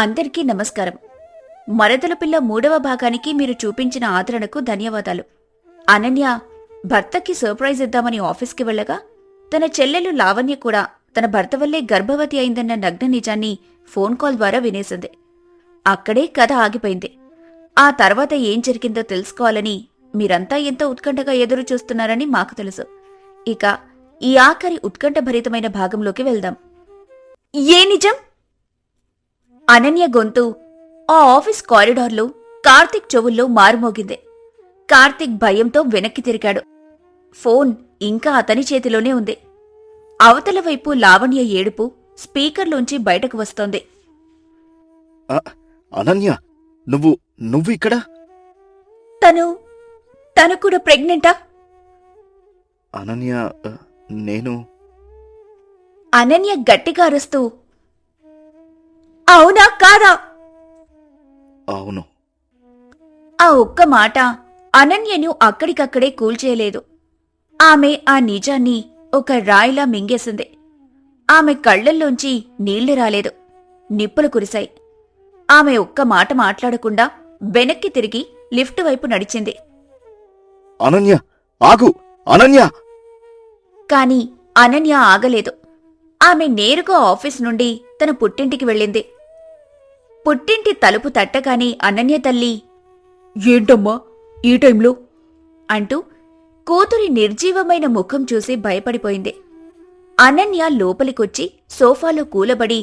అందరికీ నమస్కారం. మరదల పిల్ల 3వ భాగానికి మీరు చూపించిన ఆదరణకు ధన్యవాదాలు. అనన్య భర్తకి సర్ప్రైజ్ ఇద్దామని ఆఫీస్కి వెళ్ళగా తన చెల్లెలు లావణ్య కూడా తన భర్త వల్లే గర్భవతి అయిందన్న నగ్న నిజాన్ని ఫోన్ కాల్ ద్వారా వినేసింది. అక్కడే కథ ఆగిపోయింది. ఆ తర్వాత ఏం జరిగిందో తెలుసుకోవాలని మీరంతా ఎంతో ఉత్కంఠగా ఎదురు చూస్తున్నారని మాకు తెలుసు. ఇక ఈ ఆఖరి ఉత్కంఠభరితమైన భాగంలోకి వెళ్దాం. ఏ నిజం? అనన్య గొంతు ఆ ఆఫీస్ కారిడార్లో కార్తీక్ చెవుల్లో మారుమోగింది. కార్తీక్ భయంతో వెనక్కి తిరిగాడు. ఫోన్ ఇంకా అతని చేతిలోనే ఉంది. అవతల వైపు లావణ్య ఏడుపు స్పీకర్లోంచి బయటకు వస్తోంది. అనన్య, నువ్వు ఇక్కడ? తను కూడా ప్రెగ్నెంటా? అనన్య, నేను... అనన్య గట్టిగా అరుస్తూ, అవునా కాదా? అవును. ఆ ఒక్క మాట అనన్యను అక్కడికక్కడే కూల్చేయలేదు. ఆమె ఆ నిజాన్ని ఒక రాయిలా మింగేసింది. ఆమె కళ్లల్లోంచి నీళ్లు రాలేదు, నిప్పులు కురిశాయి. ఆమె ఒక్క మాట మాట్లాడకుండా వెనక్కి తిరిగి లిఫ్ట్ వైపు నడిచింది. అనన్య, ఆగు! అనన్య! కాని అనన్య ఆగలేదు. ఆమె నేరుగా ఆఫీస్ నుండి తన పుట్టింటికి వెళ్ళింది. పుట్టింటి తలుపు తట్టగానే అనన్య తల్లి, ఏంటమ్మా ఈ టైంలో అంటూ కూతురి నిర్జీవమైన ముఖం చూసి భయపడిపోయింది. అనన్య లోపలికొచ్చి సోఫాలో కూలబడి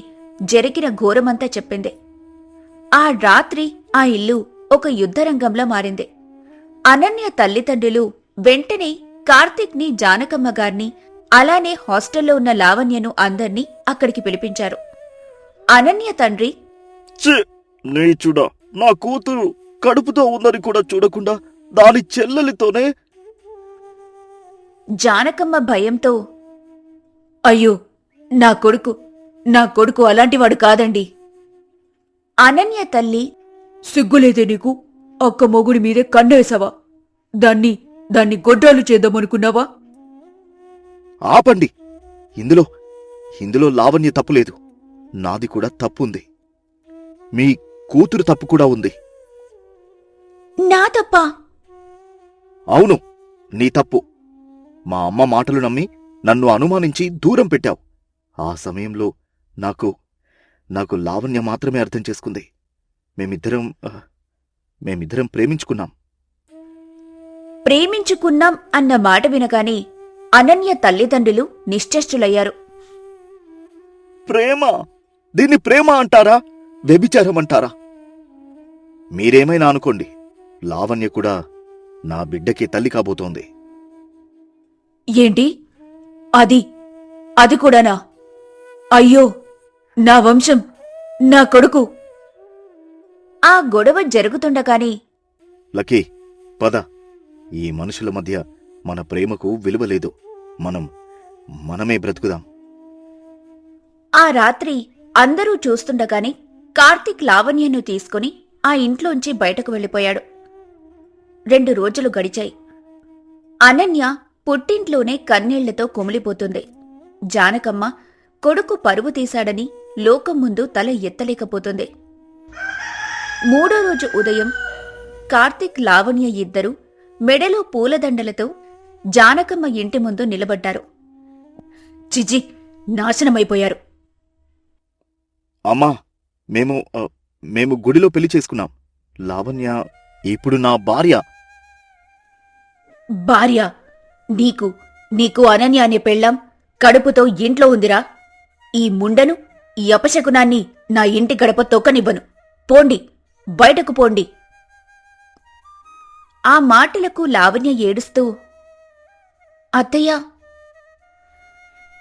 జరిగిన ఘోరమంతా చెప్పింది. ఆ రాత్రి ఆ ఇల్లు ఒక యుద్ధరంగంలా మారింది. అనన్య తల్లిదండ్రులు వెంటనే కార్తీక్ని, జానకమ్మ గారిని, అలానే హాస్టల్లో ఉన్న లావణ్యను అందర్నీ అక్కడికి పిలిపించారు. అనన్య తండ్రి, నీచుడా, నా కూతురు కడుపుతో ఉందని కూడా చూడకుండా దాని చెల్లెలితోనే... జానకమ్మ భయంతో, అయ్యో నా కొడుకు అలాంటివాడు కాదండి. అనన్య తల్లి, సిగ్గులేదే నీకు? అక్క మొగుడి మీదే కన్నేసావా? దాన్ని గొడ్రాలు చేద్దామనుకున్నావా? ఆపండి. ఇందులో లావణ్య తప్పులేదు. నాది కూడా తప్పుంది. మీ కూతురు తప్పు కూడా ఉంది. నా తప్పా? అవును, నీ తప్పు. మా అమ్మ మాటలు నమ్మి నన్ను అనుమానించి దూరం పెట్టావు. ఆ సమయంలో నాకు లావణ్య మాత్రమే అర్థం చేసుకుంది. మేమిద్దరం ప్రేమించుకున్నాం అన్న మాట వినగానే అనన్య తల్లిదండ్రులు నిశ్చేష్టులయ్యారు. ప్రేమ? దీన్ని ప్రేమ అంటారా? వ్యభిచారమంటారా? మీరేమైనా అనుకోండి, లావణ్య కూడా నా బిడ్డకి తల్లి కాబోతోంది. ఏంటి? అది కూడానా? అయ్యో, నా వంశం, నా కొడుకు! ఆ గొడవ జరుగుతుండగానే, లక్కీ, పద. ఈ మనుషుల మధ్య మన ప్రేమకు విలువలేదు. మనమే బ్రతుకుదాం. ఆ రాత్రి అందరూ చూస్తుండగానే కార్తీక్ లావణ్యను తీసుకుని ఆ ఇంట్లోంచి బయటకు వెళ్ళిపోయాడు. 2 రోజులు గడిచాయి. అనన్య పుట్టింట్లోనే కన్నీళ్లతో కుమిలిపోతుంది. జానకమ్మ కొడుకు పరువు తీశాడని లోకం ముందు తల ఎత్తలేకపోతుంది. 3వ రోజు ఉదయం కార్తీక్, లావణ్య ఇద్దరూ మెడలో పూలదండలతో జానకమ్మ ఇంటి ముందు నిలబడ్డారు. చిచి, నాశనమైపోయారు. అమ్మా, మేము గుడిలో పెళ్లి చేసుకున్నాం. లావణ్య ఇప్పుడు నా భార్య. భార్య? నీకు అనన్య అనే పెళ్ళాం కడుపుతో ఇంట్లో ఉందిరా. ఈ ముండను, ఈ అపశకునాన్ని నా ఇంటి గడప తొక్కనివ్వను. పోండి, బయటకు పోండి. ఆ మాటలకు లావణ్య ఏడుస్తూ, అత్తయ్య,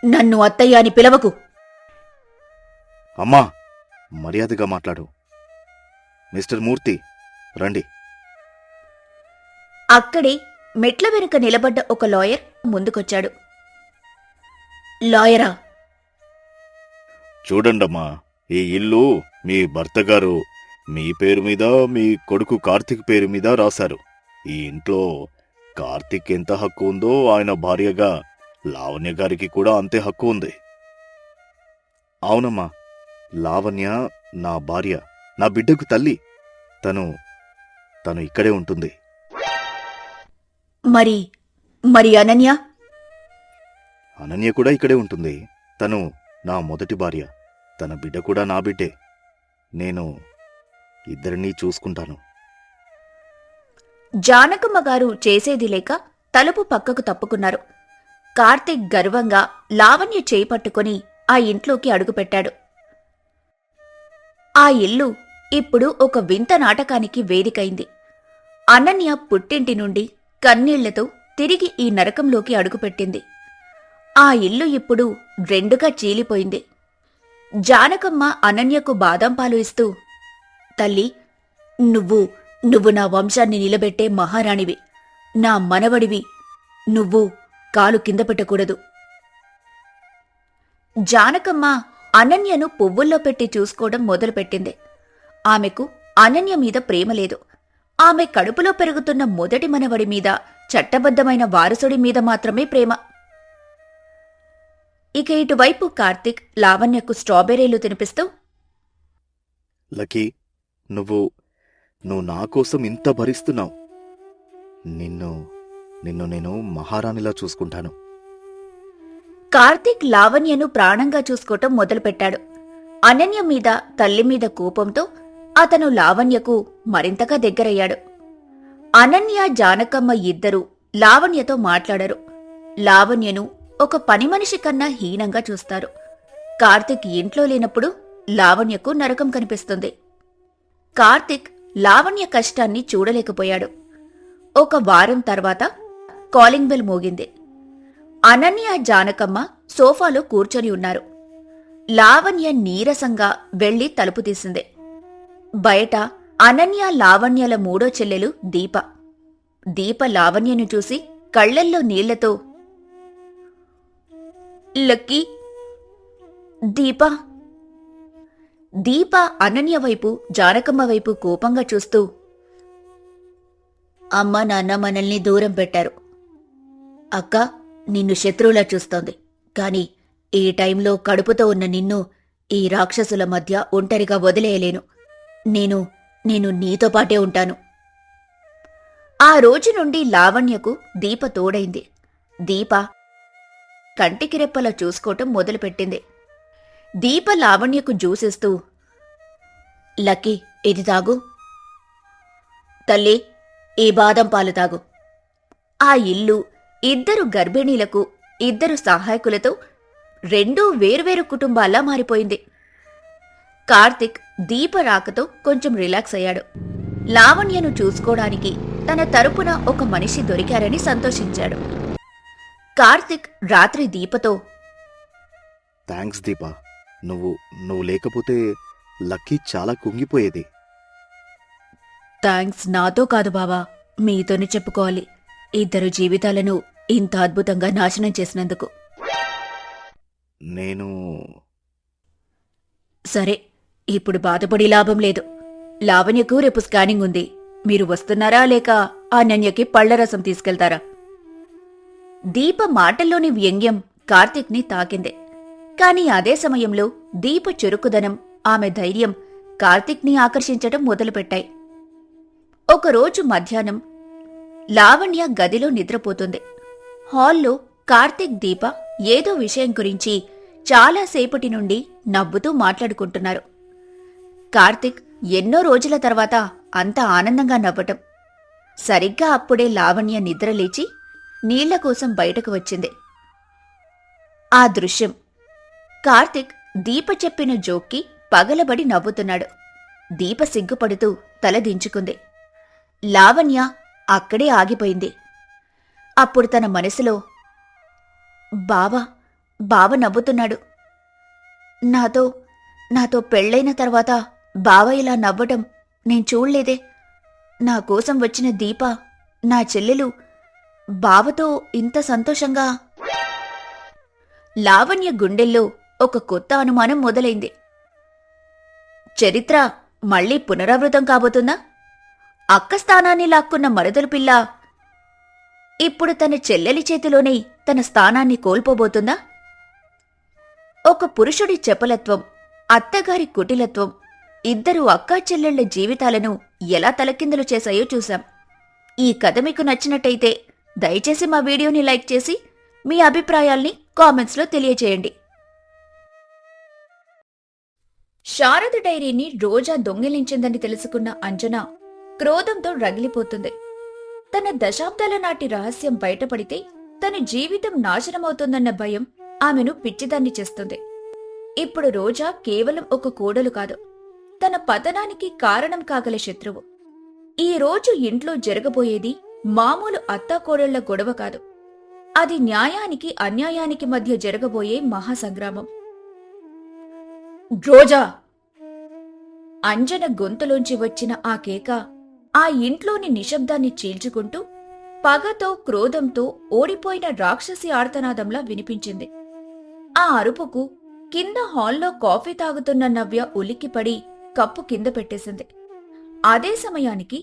నన్ను అత్తయ్య అని పిలవకు. అమ్మా, మర్యాదగా మాట్లాడు. మిస్టర్ మూర్తి, రండి. అక్కడే మెట్ల వెనుక నిలబడ్డ ఒక లాయర్ ముందుకొచ్చాడు. లాయరా? చూడండమ్మా, ఈ ఇల్లు మీ భర్తగారు మీ పేరు మీద, మీ కొడుకు కార్తీక్ పేరు మీద రాశారు. ఈ ఇంట్లో కార్తీక్ ఎంత హక్కు ఉందో ఆయన భార్యగా లావణ్య గారికి కూడా అంతే హక్కు ఉంది. అవునమ్మా, లావణ్య నా భార్య, నా బిడ్డకు తల్లి. తను తను ఇక్కడే ఉంటుంది. మరి మరి అనన్య? అనన్య కూడా ఇక్కడే ఉంటుంది. తను నా మొదటి భార్య. తన బిడ్డ కూడా నా బిడ్డే. నేను ఇద్దరినీ చూసుకుంటాను. జానకమ్మ గారు చేసేది లేక తలుపు పక్కకు తప్పుకున్నారు. కార్తీక్ గర్వంగా లావణ్య చేయి పట్టుకుని ఆ ఇంట్లోకి అడుగుపెట్టాడు. ఆ ఇల్లు ఇప్పుడు ఒక వింత నాటకానికి వేదికైంది. అనన్య పుట్టింటి నుండి కన్నీళ్లతో తిరిగి ఈ నరకంలోకి అడుగుపెట్టింది. ఆ ఇల్లు ఇప్పుడు రెండుగా చీలిపోయింది. జానకమ్మ అనన్యకు బాదం పాలు ఇస్తూ, తల్లి, నువ్వు నా వంశాన్ని నిలబెట్టే మహారాణివి, నా మనవడివి. నువ్వు కాలు కింద పెట్టకూడదు. జానకమ్మ అనన్యను పువ్వుల్లో పెట్టి చూసుకోవడం మొదలుపెట్టింది. ఆమెకు అనన్య మీద ప్రేమ లేదు. ఆమె కడుపులో పెరుగుతున్న మొదటి మనవడి మీద, చట్టబద్ధమైన వారసుడి మీద మాత్రమే ప్రేమ. ఇక ఇటువైపు కార్తీక్ లావణ్యకు స్ట్రాబెర్రీలు తినిపిస్తూ, లక్కీ, నువ్వు నా కోసం ఇంత భరిస్తున్నావు. నిన్ను నేను మహారాణిలా చూసుకుంటాను. కార్తీక్ లావణ్యను ప్రాణంగా చూసుకోవటం మొదలుపెట్టాడు. అనన్య మీద, తల్లి మీద కోపంతో అతను లావణ్యకు మరింతగా దగ్గరయ్యాడు. అనన్య, జానకమ్మ ఇద్దరూ లావణ్యతో మాట్లాడరు. లావణ్యను ఒక పనిమనిషి కన్నా హీనంగా చూస్తారు. కార్తీక్ ఇంట్లో లేనప్పుడు లావణ్యకు నరకం కనిపిస్తుంది. కార్తీక్ లావణ్య కష్టాన్ని చూడలేకపోయాడు. ఒక వారం తర్వాత కాలింగ్ బెల్ మోగింది. అనన్య, జానకమ్మ సోఫాలో కూర్చొని ఉన్నారు. లావణ్య నీరసంగా వెళ్లి తలుపు తీసింది. బయట అనన్య, లావణ్యల మూడో చెల్లెలు దీప. దీప లావణ్యను చూసి కళ్లల్లో నీళ్లతో, లక్కీ, దీప అనన్య వైపు, జానకమ్మ వైపు కోపంగా చూస్తూ, అమ్మ నాన్న మనల్ని దూరం పెట్టారు. అక్క నిన్ను శత్రువులా చూస్తోంది. కాని ఈ టైంలో కడుపుతో ఉన్న నిన్ను ఈ రాక్షసుల మధ్య ఒంటరిగా వదిలేయలేను. నేను నీతో పాటే ఉంటాను. ఆ రోజు నుండి లావణ్యకు దీప తోడైంది. దీప కంటికి రెప్పలా చూసుకోవటం మొదలుపెట్టింది. దీప లావణ్యకు జ్యూసిస్తూ, లక్కీ, ఇది తాగు. తల్లి, ఈ బాదం పాలు తాగు. ఆ ఇల్లు ఇద్దరు గర్భిణీలకు, ఇద్దరు సహాయకులతో రెండూ వేర్వేరు కుటుంబాల్లా మారిపోయింది. కార్తీక్ దీప రాకతో కొంచెం రిలాక్స్ అయ్యాడు. లావణ్యను చూసుకోవడానికి తన తరపున ఒక మనిషి దొరికారని సంతోషించాడు. కార్తీక్ రాత్రి దీపతో, థ్యాంక్స్ దీపా. నువ్వు లేకపోతే లక్కీ చాలా కుంగిపోయేది. థ్యాంక్స్ నాతో కాదు బావా, మీతోనే చెప్పుకోవాలి. ఇద్దరు జీవితాలను ఇంత అద్భుతంగా నాశనం చేసినందుకు. నేను సరే, ఇప్పుడు బాధపడి లాభం లేదు. లావణ్యకు రేపు స్కానింగ్ ఉంది. మీరు వస్తున్నారా లేక అనన్యకి పళ్లరసం తీసుకెళ్తారా? దీప మాటల్లోని వ్యంగ్యం కార్తీక్ని తాకింది. కాని అదే సమయంలో దీప చురుకుదనం, ఆమె ధైర్యం కార్తీక్ని ఆకర్షించటం మొదలుపెట్టాయి. ఒకరోజు మధ్యాహ్నం లావణ్య గదిలో నిద్రపోతుంది. హాల్లో కార్తీక్, దీప ఏదో విషయం గురించి చాలాసేపటి నుండి నవ్వుతూ మాట్లాడుకుంటున్నారు. కార్తీక్ ఎన్నో రోజుల తర్వాత అంత ఆనందంగా నవ్వటం. సరిగ్గా అప్పుడే లావణ్య నిద్రలేచి నీళ్ల కోసం బయటకు వచ్చింది. ఆ దృశ్యం కార్తీక్ దీప చెప్పిన జోక్కి పగలబడి నవ్వుతున్నాడు. దీప సిగ్గుపడుతూ తల దించుకుంది. లావణ్య అక్కడే ఆగిపోయింది. అప్పుడు తన మనసులో, బావ నవ్వుతున్నాడు. నాతో పెళ్లైన తర్వాత బావ ఇలా నవ్వటం నేను చూడలేదే. నా కోసం వచ్చిన దీప, నా చెల్లెలు బావతో ఇంత సంతోషంగా. లావణ్య గుండెల్లో ఒక కొత్త అనుమానం మొదలైంది. చరిత్ర మళ్లీ పునరావృతం కాబోతుందా? అక్క స్థానాన్ని లాక్కున్న మరదలు పిల్ల ఇప్పుడు తన చెల్లెలి చేతిలోనే తన స్థానాన్ని కోల్పోబోతుందా? ఒక పురుషుడి చపలత్వం, అత్తగారి కుటిలత్వం ఇద్దరు అక్కా చెల్లెళ్ల జీవితాలను ఎలా తలకిందులు చేశాయో చూశాం. ఈ కథ మీకు నచ్చినట్టయితే దయచేసి మా వీడియోని లైక్ చేసి మీ అభిప్రాయాల్ని కామెంట్స్లో తెలియచేయండి. శారద డైరీని రోజా దొంగిలించిందని తెలుసుకున్న అంజన క్రోధంతో రగిలిపోతుంది. తన దశాబ్దాల నాటి రహస్యం బయటపడితే తన జీవితం నాశనమవుతుందన్న భయం ఆమెను పిచ్చిదాన్ని చేస్తుంది. ఇప్పుడు రోజా కేవలం ఒక కోడలు కాదు, తన పతనానికి కారణం కాగల శత్రువు. ఈ రోజు ఇంట్లో జరగబోయేది మామూలు అత్తాకోడళ్ల గొడవ కాదు, అది న్యాయానికి అన్యాయానికి మధ్య జరగబోయే మహాసంగ్రామం. రోజా! అంజన గొంతులోంచి వచ్చిన ఆ కేక ఆ ఇంట్లోని నిశ్శబ్దాన్ని చీల్చుకుంటూ పగతో క్రోధంతో ఓడిపోయిన రాక్షసి ఆర్తనాదంలా వినిపించింది. ఆ అరుపుకు కింద హాల్లో కాఫీ తాగుతున్న నవ్య ఉలిక్కిపడి కప్పు కింద పెట్టేసింది. అదే సమయానికి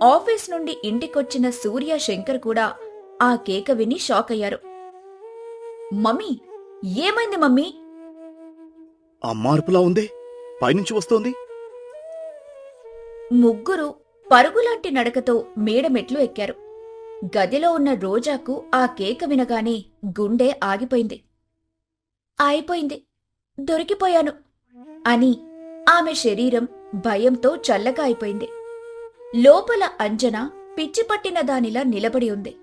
ఆఫీస్ నుండి ఇంటికొచ్చిన సూర్య, శంకర్ కూడా ఆ కేక విని షాక్ అయ్యారు. మమ్మీ, ఏమైంది మమ్మీ? ఆ మార్పులా ఉందే, పైనుంచి వస్తోంది. ముగ్గురు పరుగులాంటి నడకతో మేడమెట్లు ఎక్కారు. గదిలో ఉన్న రోజాకు ఆ కేక వినగానే గుండె ఆగిపోయింది. అయిపోయింది, దొరికిపోయాను అని ఆమె శరీరం భయంతో చల్లగా అయిపోయింది. లోపల అంజన పిచ్చిపట్టిన దానిలా నిలబడి ఉంది.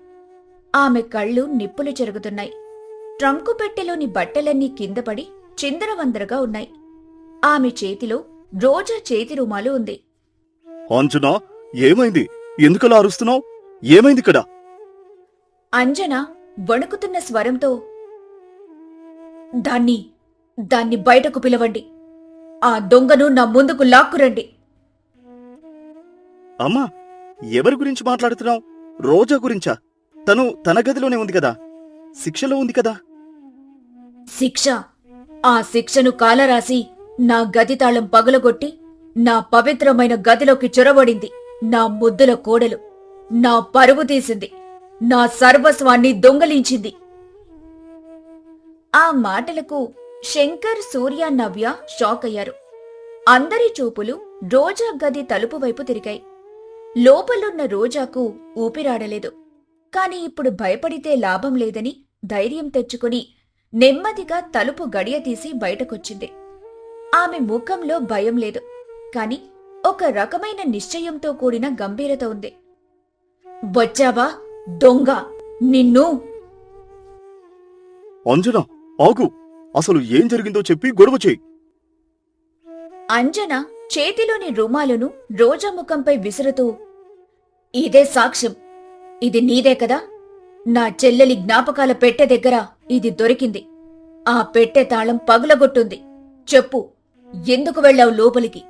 ఆమె కళ్ళు నిప్పులు చెరుగుతున్నాయి. ట్రంకు పెట్టెలోని బట్టలన్నీ కిందపడి చిందరవందరగా ఉన్నాయి. ఆమె చేతిలో రోజా చేతి రుమాలు ఉంది. అంజనా, ఏమైంది? ఎందుకలా అరుస్తున్నావు? ఏమైంది ఇక్కడ? అంజన వణుకుతున్న స్వరంతో, దాన్ని బయటకు పిలవండి, ఆ దొంగను నా ముందుకు లాక్కురండి. అమ్మా, ఎవరి గురించి మాట్లాడుతున్నావు? రోజా గురించా? తను తన గదిలోనే ఉంది కదా, శిక్షలో ఉంది కదా. శిక్ష? ఆ శిక్షను కాలరాసి నా గది తాళం పగులగొట్టి నా పవిత్రమైన గదిలోకి చొరబడింది నా ముద్దుల కోడలు. నా పరువు తీసింది, నా సర్వస్వాన్ని దొంగలించింది. ఆ మాటలకు శంకర్, సూర్య, నవ్య షాక్ అయ్యారు. అందరి చూపులు రోజా గది తలుపు వైపు తిరిగాయి. లోపలున్న రోజాకు ఊపిరాడలేదు. కాని ఇప్పుడు భయపడితే లాభం లేదని ధైర్యం తెచ్చుకుని నెమ్మదిగా తలుపు గడియ తీసి బయటకొచ్చింది. ఆమె ముఖంలో భయం లేదు, కాని ఒక రకమైన నిశ్చయంతో కూడిన గంభీరత ఉంది. వచ్చావా దొంగ, నిన్ను! అంజనా, ఆగు! అసలు ఏం జరిగిందో చెప్పి గొడవ చేయి. అంజన చేతిలోని రుమాలును రోజా ముఖంపై విసురుతూ, ఇదే సాక్ష్యం, ఇది నీదే కదా? నా చెల్లెలి జ్ఞాపకాల పెట్టె దగ్గర ఇది దొరికింది. ఆ పెట్టె తాళం పగులగొట్టుంది. చెప్పు, ఎందుకు వెళ్ళావు లోపలికి?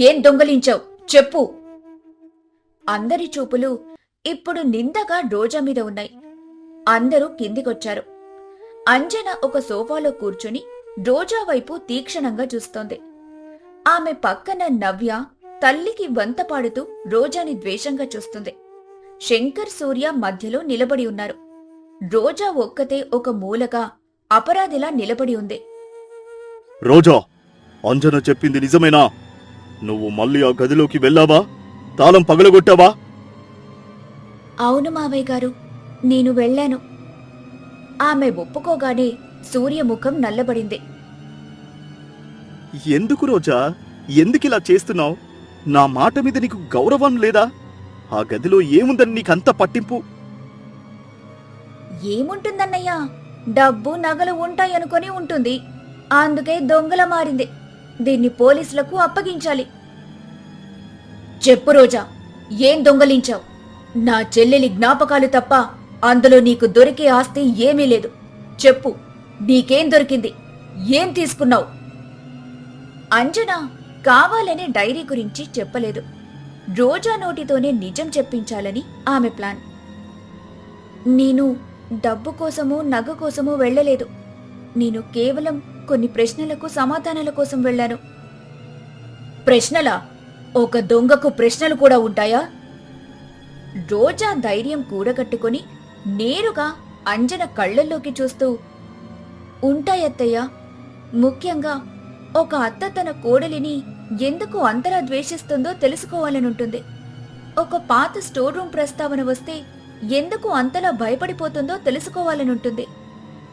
ఏం దొంగలించావు? చెప్పు. అందరి చూపులు ఇప్పుడు నిందగా రోజా మీద ఉన్నాయి. అందరూ కిందికొచ్చారు. అంజన ఒక సోఫాలో కూర్చుని రోజా వైపు తీక్షణంగా చూస్తోంది. ఆమె పక్కన నవ్య తల్లికి వంత పాడుతూ రోజాని ద్వేషంగా చూస్తుంది. శంకర్, సూర్య మధ్యలో నిలబడి ఉన్నారు. రోజా ఒక్కతే ఒక మూలగా అపరాధిలా నిలబడి ఉంది. రోజా, అంజన చెప్పింది నిజమేనా? నువ్వు మళ్ళీ ఆ గదిలోకి వెళ్ళావా? తాళం పగలగొట్టావా? అవును మావయ్య గారు, నేను వెళ్ళాను. ఆమె ఒప్పుకోగానే సూర్య ముఖం నల్లబడింది. ఎందుకు రోజా, ఎందుకిలా చేస్తున్నావు? నా మాట మీద నీకు గౌరవం లేదా? ఆ గదిలో ఏముందని నీకంత పట్టింపు? ఏముంటుందన్నయ్యా, డబ్బు నగలు ఉంటాయనుకొని ఉంటుంది. అందుకే దొంగల మారింది. దీన్ని పోలీసులకు అప్పగించాలి. చెప్పు రోజా, ఏం దొంగలించావు? నా చెల్లెలి జ్ఞాపకాలు తప్ప అందులో నీకు దొరికే ఆస్తి ఏమీ లేదు. చెప్పు, నీకేం దొరికింది? ఏం తీసుకున్నావు? అంజన కావాలనే డైరీ గురించి చెప్పలేదు. రోజా నోటితోనే నిజం చెప్పించాలని ఆమె ప్లాన్. నేను డబ్బు కోసమో నగ కోసమో వెళ్లలేదు. నేను కేవలం కొన్ని ప్రశ్నలకు సమాధానాల కోసం వెళ్లాను. ప్రశ్నలా? ఒక దొంగకు ప్రశ్నలు కూడా ఉంటాయా? రోజా ధైర్యం కూడగట్టుకుని నేరుగా అంజన కళ్లల్లోకి చూస్తూ, ఉంటాయత్తయ్యా. ముఖ్యంగా ఒక అత్త తన కోడలిని ఎందుకు అంతలా ద్వేషిస్తుందో తెలుసుకోవాలనుంటుంది. ఒక పాత స్టోర్ రూమ్ ప్రస్తావన వస్తే ఎందుకు అంతలా భయపడిపోతుందో తెలుసుకోవాలనుంటుంది.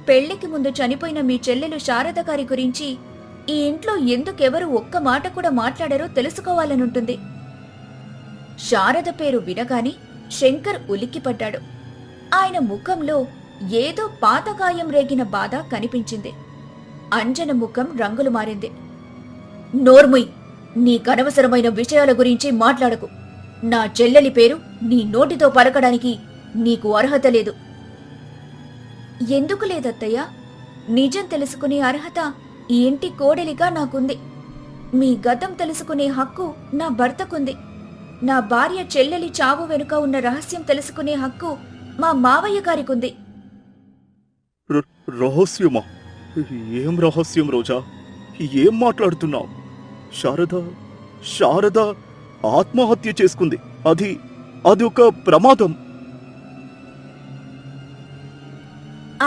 పెళ్లికి ముందు చనిపోయిన మీ చెల్లెలు శారద గారి గురించి ఈ ఇంట్లో ఎందుకెవరు ఒక్క మాట కూడా మాట్లాడారో తెలుసుకోవాలనుంటుంది. శారద పేరు వినగానే శంకర్ ఉలిక్కిపడ్డాడు. ఆయన ముఖంలో ఏదో పాతగాయం రేగిన బాధ కనిపించింది. అంజన ముఖం రంగులు మారింది. నోర్ముయ్, నీకనవసరమైన విషయాల గురించి మాట్లాడకు. నా చెల్లెలి పేరు నీ నోటితో పలకడానికి నీకు అర్హత లేదు. ఎందుకు లేదత్తయ్యా? నిజం తెలుసుకునే అర్హత ఈ ఇంటి కోడలిగా నాకుంది. మీ గతం తెలుసుకునే హక్కు నా భర్తకుంది. నా భార్య చెల్లెలి చావు వెనుక ఉన్న రహస్యం తెలుసుకునే హక్కు మా మావయ్య గారికుంది. రహస్యమా? ఏం రహస్యం రోజా? ఏం మాట్లాడుతున్నావు? శారద ఆత్మహత్య చేసుకుంది. అది ఒక ప్రమాదం.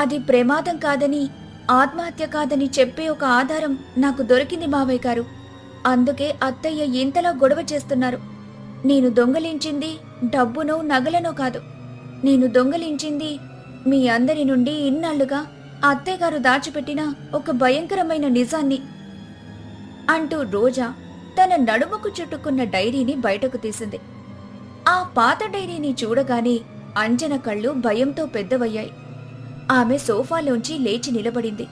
అది ప్రమాదం కాదని, ఆత్మహత్య కాదని చెప్పే ఒక ఆధారం నాకు దొరికింది మావయ్య గారు. అందుకే అత్తయ్య ఇంతలా గొడవ చేస్తున్నారు. నేను దొంగలించింది డబ్బునో నగలనో కాదు. నేను దొంగలించింది మీ అందరి నుండి ఇన్నాళ్లుగా అత్తయ్యగారు దాచిపెట్టిన ఒక భయంకరమైన నిజాన్ని అంటూ రోజా తన నడుముకు చుట్టుకున్న డైరీని బయటకు తీసింది. ఆ పాత డైరీని చూడగానే అంజన కళ్ళు భయంతో పెద్దవయ్యాయి. ఆమె సోఫాలోంచి లేచి నిలబడింది.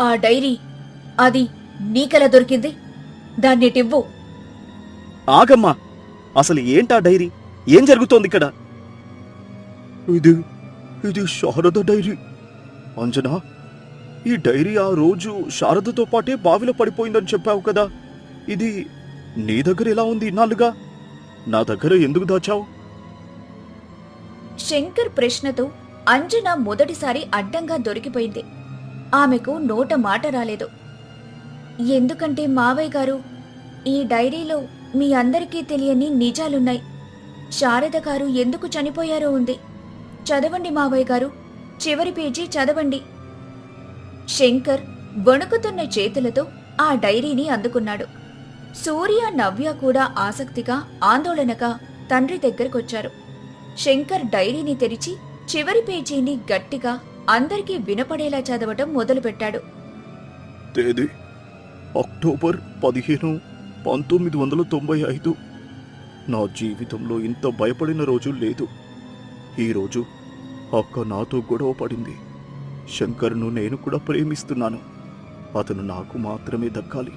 ఆ డైరీ అది నీకెలా దొరికింది? దాన్నిటివ్వు. ఆగమ్మా, అసలు ఏంటా డైరీ? ఏం జరుగుతోంది ఇక్కడ? ఇది శారద డైరీ. అంజనా, ఈ డైరీ ఆ రోజు శారదతో పాటే బావిలో పడిపోయిందని చెప్పావు కదా. ఇది నీ దగ్గర ఎలా ఉంది ఇన్నాళ్ళుగా? నా దగ్గర ఎందుకు దాచావు? శంకర్ ప్రశ్నతో అంజన మొదటిసారి అడ్డంగా దొరికిపోయింది. ఆమెకు నోట మాట రాలేదు. ఎందుకంటే మావయ్య గారు, ఈ డైరీలో మీ అందరికీ తెలియని నిజాలున్నాయి. శారద గారు ఎందుకు చనిపోయారో ఉంది. చదవండి మావయ్య గారు, చివరి పేజీ చదవండి. శంకర్ వణుకుతున్న చేతులతో ఆ డైరీని అందుకున్నాడు. సూర్య, నవ్య కూడా ఆసక్తిగా, ఆందోళనగా తండ్రి దగ్గరకొచ్చారు. శంకర్ డైరీని తెరిచి చివరి పేజీని గట్టిగా అందరికీ వినపడేలా చదవటం మొదలుపెట్టాడు. తేదీ అక్టోబర్ 15, 1995. నా జీవితంలో ఇంత భయపడిన రోజు లేదు. ఈరోజు అక్క నాతో గొడవ పడింది. శంకర్ను నేను కూడా ప్రేమిస్తున్నాను. అతను నాకు మాత్రమే దక్కాలి.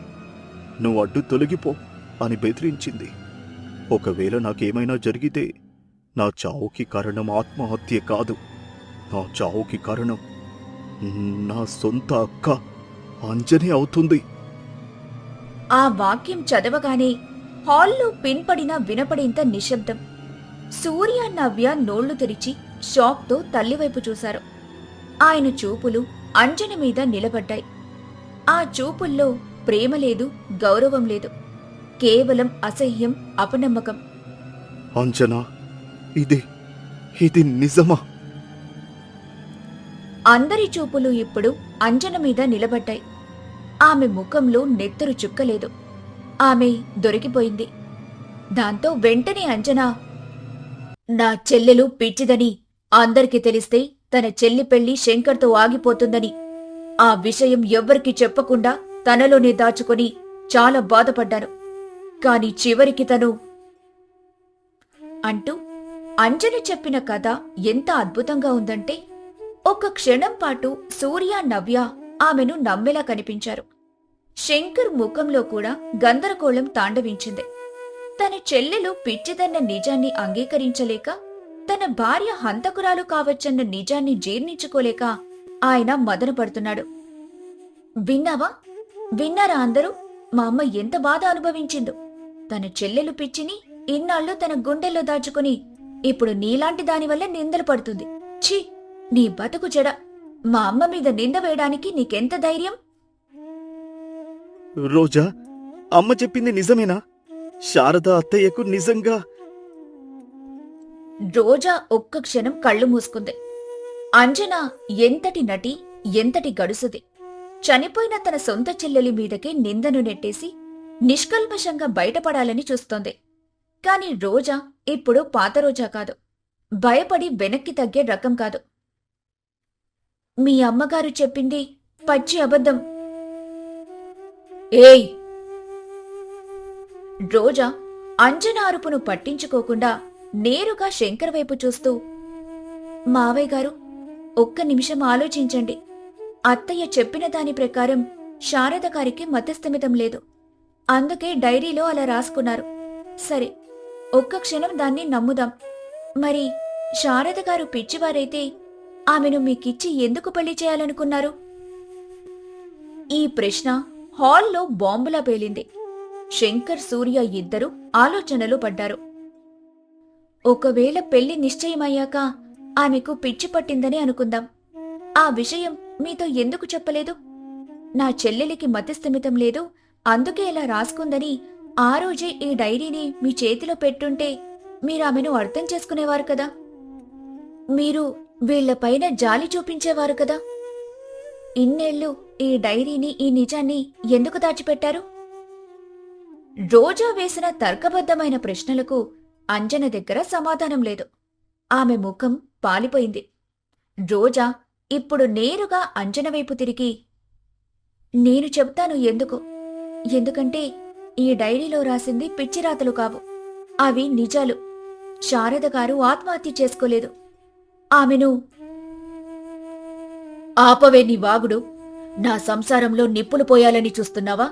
నువ్వు అడ్డు తొలగిపో అని బెదిరించింది. ఒకవేళ నాకేమైనా జరిగితే నా చావుకి కారణం ఆత్మహత్య కాదు. నా చావుకి కారణం నా సొంత అక్క అంజనే అవుతుంది. ఆ వాక్యం చదవగానే హాల్లో పిన్పడిన వినపడేంత నిశ్శబ్దం. సూర్య, నవ్య నోళ్లు తెరిచి షాక్తో తల్లివైపు చూశారు. ఆయన చూపులు అంజన మీద నిలబడ్డాయి. ఆ చూపుల్లో ప్రేమ లేదు, గౌరవం లేదు. కేవలం అసహ్యం, అపనమ్మకం. అంజనా, ఇది నిజమా? అందరి చూపులు ఇప్పుడు అంజన మీద నిలబడ్డాయి. ఆమె ముఖంలో నెత్తరు చుక్కలేదు. ఆమె దొరికిపోయింది. దాంతో వెంటనే అంజన, నా చెల్లెలు పిచ్చిదని అందరికీ తెలిస్తే తన చెల్లి పెళ్లి శంకర్తో ఆగిపోతుందని, ఆ విషయం ఎవ్వరికీ చెప్పకుండా తనలోనే దాచుకొని చాలా బాధపడ్డాను. కాని చివరికి తను అంటూ అంజన చెప్పిన కథ ఎంత అద్భుతంగా ఉందంటే ఒక్క క్షణం పాటు సూర్య, నవ్య ఆమెను నమ్మేలా కనిపించారు. శంకర్ ముఖంలో కూడా గందరగోళం తాండవించింది. తన చెల్లెలు పిచ్చిదన్న నిజాన్ని అంగీకరించలేక, తన భార్య హంతకురాలు కావచ్చన్న నిజాన్ని జీర్ణించుకోలేక ఆయన మదనపడుతున్నాడు. విన్నారా అందరూ? మా అమ్మ ఎంత బాధ అనుభవించిందో. తన చెల్లెలు పిచ్చిని ఇన్నాళ్ళు తన గుండెల్లో దాచుకుని ఇప్పుడు నీలాంటి దానివల్ల నిందలు పడుతుంది. ఛీ, నీ బతుకు చెడ. మా అమ్మ మీద నింద వేయడానికి నీకెంత ధైర్యం? రోజా, అమ్మ చెప్పింది నిజమేనా? శారద అత్తయ్యకు నిజంగా? రోజా ఒక్క క్షణం కళ్ళు మూసుకుంది. అంజన ఎంతటి నటి, ఎంతటి గడుసుది. చనిపోయిన తన సొంత చెల్లెలి మీదకే నిందను నెట్టేసి నిష్కల్మషంగా బయటపడాలని చూస్తోంది. కాని రోజా ఇప్పుడు పాత రోజా కాదు. భయపడి వెనక్కి తగ్గే రకం కాదు. మీ అమ్మగారు చెప్పింది పచ్చి అబద్ధం. ఏయ్! రోజా అంజన అరుపును పట్టించుకోకుండా నేరుగా శంకర్ వైపు చూస్తూ, మావయ్య గారు, ఒక్క నిమిషం ఆలోచించండి. అత్తయ్య చెప్పిన దాని ప్రకారం శారద గారికి మతిస్థిమితం లేదు. అందుకే డైరీలో అలా రాసుకున్నారు. సరే, ఒక్క క్షణం దాన్ని నమ్ముదాం. మరి శారద గారు పిచ్చివారైతే ఆమెను మీకిచ్చి ఎందుకు పెళ్లి చేయాలనుకున్నారు? ఈ ప్రశ్న హాల్లో బాంబులా పేలింది. శంకర్, సూర్య ఇద్దరూ ఆలోచనలో పడ్డారు. ఒకవేళ పెళ్లి నిశ్చయమయ్యాక ఆమెకు పిచ్చి పట్టిందని అనుకుందాం. ఆ విషయం మీతో ఎందుకు చెప్పలేదు? నా చెల్లెలికి మతిస్థిమితం లేదు, అందుకే ఇలా రాసుకుందని ఆ రోజే ఈ డైరీని మీ చేతిలో పెట్టుంటే మీరామెను అర్థం చేసుకునేవారు కదా. మీరు వీళ్లపైన జాలి చూపించేవారు కదా. ఇన్నేళ్లు ఈ డైరీని, ఈ నిజాన్ని ఎందుకు దాచిపెట్టారు? రోజా వేసిన తర్కబద్ధమైన ప్రశ్నలకు అంజన దగ్గర సమాధానం లేదు. ఆమె ముఖం పాలిపోయింది. రోజా ఇప్పుడు నేరుగా అంజన వైపు తిరిగి, నేను చెప్తాను ఎందుకు. ఎందుకంటే ఈ డైరీలో రాసింది పిచ్చిరాతలు కావు, అవి నిజాలు. శారద గారు ఆత్మహత్య చేసుకోలేదు. ఆమెను ఆపవే నీ వాగుడు. నా సంసారంలో నిప్పులు పోయాలని చూస్తున్నావా?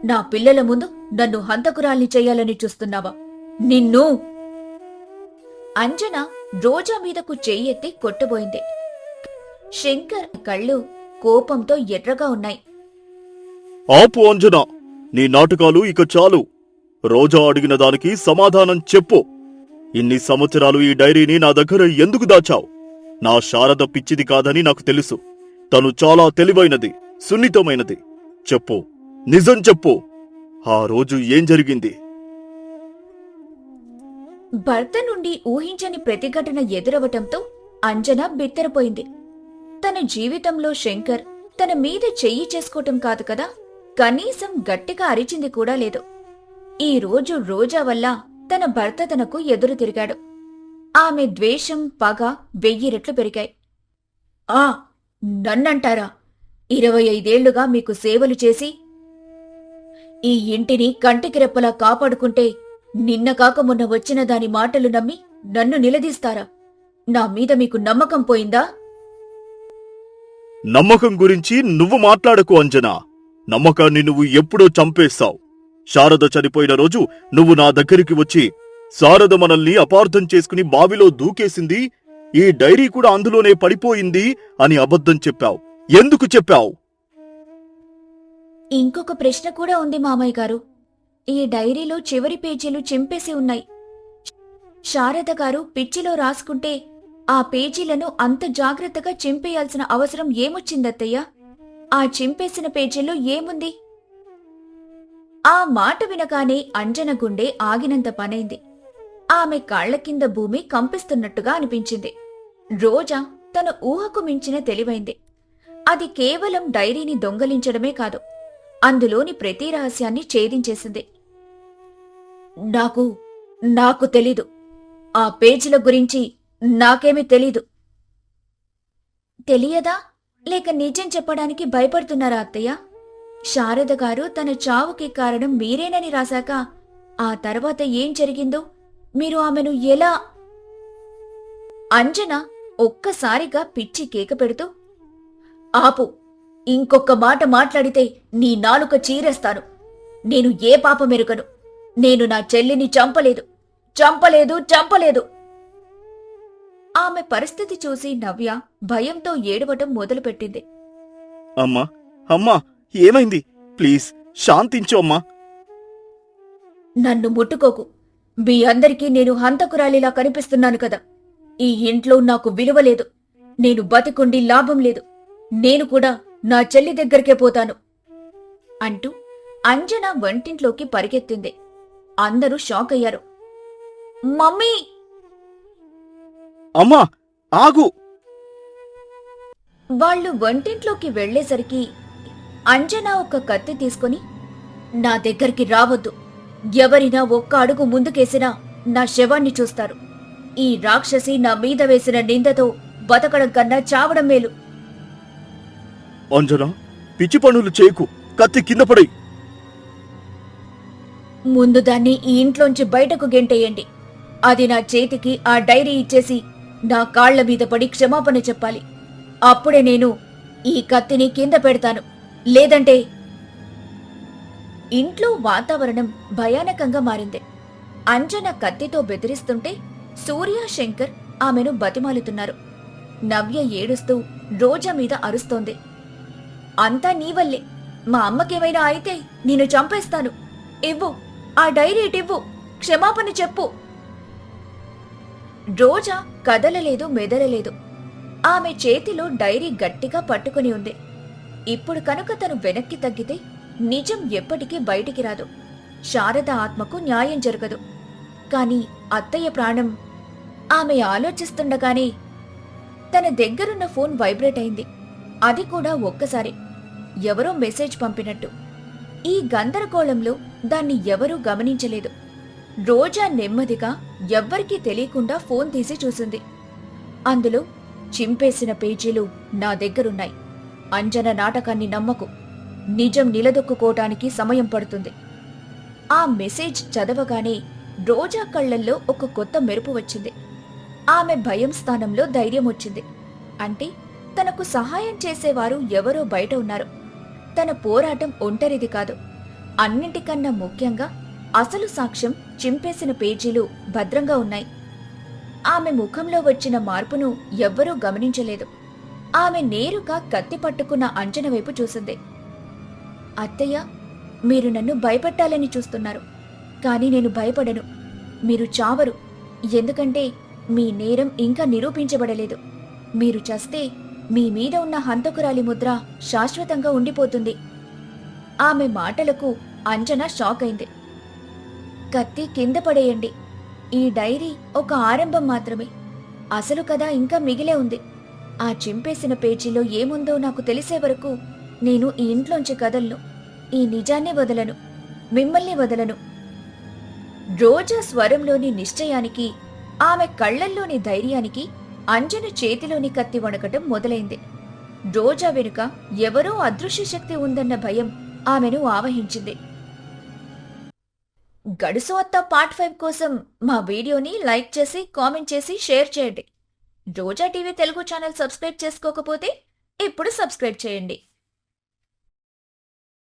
నా పిల్లల ముందు నన్ను హంతకురాల్ని చెయ్యాలని చూస్తున్నావా? నిన్ను! అంజన రోజా మీదకు చెయ్యెత్తి కొట్టబోయింది. శంకర్ కళ్ళు కోపంతో ఎర్రగా ఉన్నాయి. ఆపు అంజన, నీ నాటకాలు ఇక చాలు. రోజా అడిగిన దానికి సమాధానం చెప్పు. ఇన్ని సంవత్సరాలు ఈ డైరీని నా దగ్గర ఎందుకు దాచావు? నా శారద పిచ్చిది కాదని నాకు తెలుసు. తను చాలా తెలివైనది, సున్నితమైనది. చెప్పు, నిజం చెప్పు. ఆ రోజు ఏం జరిగింది? భర్త నుండి ఊహించని ప్రతిఘటన ఎదురవటంతో అంజన బిత్తరపోయింది. తన జీవితంలో శంకర్ తన మీద చెయ్యి చేసుకోవటం కాదు కదా, కనీసం గట్టిగా అరిచింది కూడా లేదు. ఈ రోజు రోజా వల్ల తన భర్త తనకు ఎదురు తిరిగాడు. ఆమె ద్వేషం, పగ 1000 రెట్లు పెరిగాయి. ఆ నన్నంటారా? 25 ఏళ్లుగా మీకు సేవలు చేసి ఈ ఇంటిని కంటికి రెప్పలా కాపాడుకుంటే నిన్న కాక మొన్న వచ్చిన దాని మాటలు నమ్మి నన్ను నిలదీస్తారా? నా మీద మీకు నమ్మకం పోయిందా? నమ్మకం గురించి నువ్వు మాట్లాడకు అంజనా. నమ్మకాన్ని నువ్వు ఎప్పుడో చంపేస్తావు. శారద చనిపోయిన రోజు నువ్వు నా దగ్గరికి వచ్చి, శారద మనల్ని అపార్థం చేసుకుని బావిలో దూకేసింది, ఈ డైరీ కూడా అందులోనే పడిపోయింది అని అబద్ధం చెప్పావు. ఎందుకు చెప్పావు? ఇంకొక ప్రశ్న కూడా ఉంది మామయ్య గారు. ఈ డైరీలో చివరి పేజీలు చింపేసి ఉన్నాయి. శారద గారు పిచ్చిలో రాసుకుంటే ఆ పేజీలను అంత జాగ్రత్తగా చింపేయాల్సిన అవసరం ఏమొచ్చిందత్తయ్య? ఆ చింపేసిన పేజీలో ఏముంది? ఆ మాట వినగానే అంజన గుండె ఆగినంత పనైంది. ఆమె కాళ్ల కింద భూమి కంపిస్తున్నట్టుగా అనిపించింది. రోజా తన ఊహకు మించిన తెలివైంది. అది కేవలం డైరీని దొంగలించడమే కాదు, అందులోని ప్రతి రహస్యాన్ని ఛేదించేసింది. నాకు తెలీదు. ఆ పేజీల గురించి నాకేమీ తెలీదు. తెలియదా? లేక నిజం చెప్పడానికి భయపడుతున్నారా అత్తయ్య? శారద గారు తన చావుకి కారణం మీరేనని రాశాక ఆ తర్వాత ఏం జరిగిందో మీరు ఆమెను ఎలా? అంజన ఒక్కసారిగా పిచ్చి కేక పెడుతూ, ఆపు! ఇంకొక్క మాట మాట్లాడితే నీ నాలుక చీరేస్తాను. నేను ఏ పాపమెరుగను. నేను నా చెల్లిని చంపలేదు. ఆమె పరిస్థితి చూసి నవ్య భయంతో ఏడవటం మొదలుపెట్టింది. అమ్మా, ఏమైంది? ప్లీజ్ శాంతించు అమ్మా. నన్ను ముట్టుకోకు. మీ అందరికీ నేను హంతకురాలిలా కనిపిస్తున్నాను కదా. ఈ ఇంట్లో నాకు విలువ లేదు. నేను బతికుండి లాభం లేదు. నేను కూడా నా చెల్లి దగ్గరికే పోతాను అంటూ అంజన వంటింట్లోకి పరిగెత్తింది. అందరూ షాక్ అయ్యారు. మమ్మీ! అమ్మా, ఆగు! వాళ్ళు వంటింట్లోకి వెళ్లేసరికి అంజన ఒక కత్తి తీసుకుని నా దగ్గరికి రావద్దు. ఎవరైనా ఒక్క అడుగు ముందుకేసినా నా శవాన్ని చూస్తారు. ఈ రాక్షసి నా మీద వేసిన నిందతో బతకడం కన్నా చావడం మేలు. అంజనా, పిచ్చి పనులు చేయకు, కత్తి కింద పడేయ్. ముందు దాన్ని ఈ ఇంట్లోంచి బయటకు గెంటేయండి. అది నా చేతికి ఆ డైరీ ఇచ్చేసి నా కాళ్ల మీద పడి క్షమాపణ చెప్పాలి. అప్పుడే నేను ఈ కత్తిని కింద పెడతాను. లేదంటే... ఇంట్లో వాతావరణం భయానకంగా మారింది. అంజన కత్తితో బెదిరిస్తుంటే సూర్య, శంకర్ ఆమెను బతిమాలుతున్నారు. నవ్య ఏడుస్తూ రోజా మీద అరుస్తోంది. అంతా నీవల్లే. మా అమ్మకేమైనా అయితే నిన్ను చంపేస్తాను. ఇవ్వు, ఆ డైరీ ఇటివ్వు. క్షమాపణ చెప్పు. రోజా కదలలేదు, మెదలలేదు. ఆమె చేతిలో డైరీ గట్టిగా పట్టుకుని ఉంది. ఇప్పుడు కనుక తను వెనక్కి తగ్గితే నిజం ఎప్పటికీ బయటికి రాదు. శారద ఆత్మకు న్యాయం జరగదు. కాని అత్తయ్య ప్రాణం... ఆమె ఆలోచిస్తుండగానే తన దగ్గరున్న ఫోన్ వైబ్రేట్ అయింది. అది కూడా ఒక్కసారి. ఎవరో మెసేజ్ పంపినట్టు. ఈ గందరగోళంలో దాన్ని ఎవరూ గమనించలేదు. రోజా నెమ్మదిగా ఎవ్వరికీ తెలియకుండా ఫోన్ తీసి చూసింది. అందులో చింపేసిన పేజీలు నా దగ్గరున్నాయి. అంజన నాటకాన్ని నమ్మకు. నిజం నిలదొక్కుకోటానికి సమయం పడుతుంది. ఆ మెసేజ్ చదవగానే రోజా కళ్లల్లో ఒక కొత్త మెరుపు వచ్చింది. ఆమె భయం స్థానంలో ధైర్యం వచ్చింది. అంటే తనకు సహాయం చేసేవారు ఎవరో బయట ఉన్నారు. తన పోరాటం ఒంటరిది కాదు. అన్నింటికన్నా ముఖ్యంగా అసలు సాక్ష్యం చింపేసిన పేజీలు భద్రంగా ఉన్నాయి. ఆమె ముఖంలో వచ్చిన మార్పును ఎవ్వరూ గమనించలేదు. ఆమె నేరుగా కత్తి పట్టుకున్న అంజన వైపు చూసింది. అత్తయ్య, మీరు నన్ను భయపెట్టాలని చూస్తున్నారు. కాని నేను భయపడను. మీరు చావరు. ఎందుకంటే మీ నేరం ఇంకా నిరూపించబడలేదు. మీరు చస్తే మీ మీద ఉన్న హంతకురాలి ముద్ర శాశ్వతంగా ఉండిపోతుంది. ఆమె మాటలకు అంజన షాక్ అయింది. కత్తి కింద పడేయండి. ఈ డైరీ ఒక ఆరంభం మాత్రమే. అసలు కథ ఇంకా మిగిలే ఉంది. ఆ చింపేసిన పేజీలో ఏముందో నాకు తెలిసే వరకు నేను ఈ ఇంట్లోంచి కదలను. ఈ నిజాన్ని వదలను. మిమ్మల్ని వదలను. రోజా స్వరంలోని నిశ్చయానికి, ఆమె కళ్లల్లోని ధైర్యానికి అంజన చేతిలోని కత్తి వణకటం మొదలైంది. రోజా వెనుక ఎవరో అదృశ్య శక్తి ఉందన్న భయం ఆమెను ఆవహించింది. గడుసు అత్త పార్ట్ 5 కోసం మా వీడియోని లైక్ చేసి, కామెంట్ చేసి, షేర్ చేయండి. రోజా టీవీ తెలుగు ఛానల్ సబ్స్క్రైబ్ చేసుకోకపోతే ఇప్పుడు సబ్స్క్రైబ్ చేయండి.